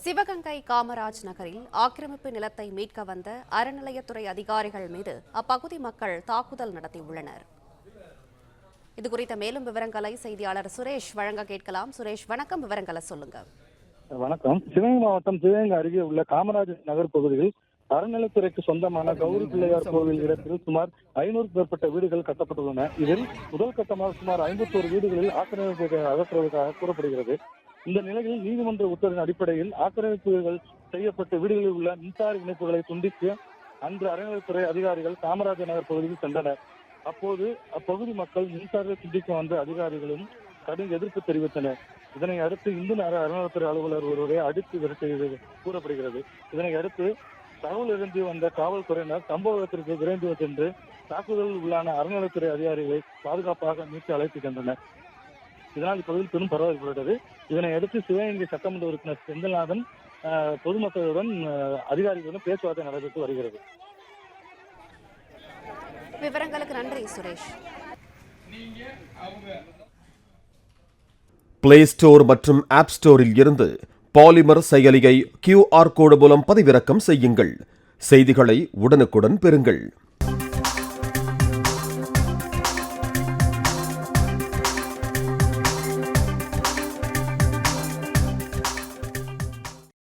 சிவகங்கை காமராஜ் நகரில் ஆக்கிரமிப்பு நிலத்தை மீட்க வந்த அறநிலையத்துறை அதிகாரிகள் மீது அப்பகுதி மக்கள் தாக்குதல் நடத்தியுள்ளனர். இதுகுறித்த மேலும் விவரங்களை செய்தியாளர் சுரேஷ் வழங்க கேட்கலாம். சுரேஷ், வணக்கம். விவரங்களை சொல்லுங்க. வணக்கம். சிவகங்கை மாவட்டம் சிவகங்கை அருகே உள்ள காமராஜ் நகர் பகுதியில் அறநிலைத்துறைக்கு சொந்தமான கௌரி பிள்ளையார் கோவில் இடத்தில் சுமார் 500க்கும் மேற்பட்ட வீடுகள் கட்டப்பட்டுள்ளன. இதில் முதல் கட்டமாக சுமார் 51 வீடுகளில் ஆக்கிரமிப்பு அகற்றுவதற்காக கூறப்படுகிறது. இந்த நிலையில் நீதிமன்ற உத்தரவின் அடிப்படையில் ஆக்கிரமிப்புகள் செய்யப்பட்ட வீடுகளில் உள்ள மின்சார இணைப்புகளை துண்டிக்க அன்று அறநிலைத்துறை அதிகாரிகள் காமராஜர் நகர் பகுதியில் சென்றனர். அப்போது அப்பகுதி மக்கள் மின்சாரத்தை துண்டிக்க வந்த அதிகாரிகளும் கடும் எதிர்ப்பு தெரிவித்தனர். இதனை அடுத்து இந்து அறநிலைத்துறை அலுவலர் ஒருவரை அடித்து விரட்டியது கூறப்படுகிறது. இதனை அடுத்து தகவல் இருந்து வந்த காவல்துறையினர் சம்பவ இடத்திற்கு விரைந்து சென்று தாக்குதலில் உள்ளான அறநிலைத்துறை அதிகாரிகளை பாதுகாப்பாக மீட்டு அழைத்து சென்றனர். இதனால் இப்பகுதியில் பெரும் பரபரப்பு ஏற்பட்டது. இதனை அடுத்து சிவகங்கை சட்டமன்ற உறுப்பினர் செந்தில்நாதன் பொதுமக்களுடன் அதிகாரிகளுடன் பேச்சுவார்த்தை நடைபெற்று வருகிறது. விவரங்களுக்கு நன்றி சுரேஷ். பிளே ஸ்டோர் மற்றும் ஆப் ஸ்டோரில் இருந்து பாலிமர் செயலியை QR கோடு மூலம் பதிவிறக்கம் செய்யுங்கள். செய்திகளை உடனுக்குடன் பெறுங்கள்.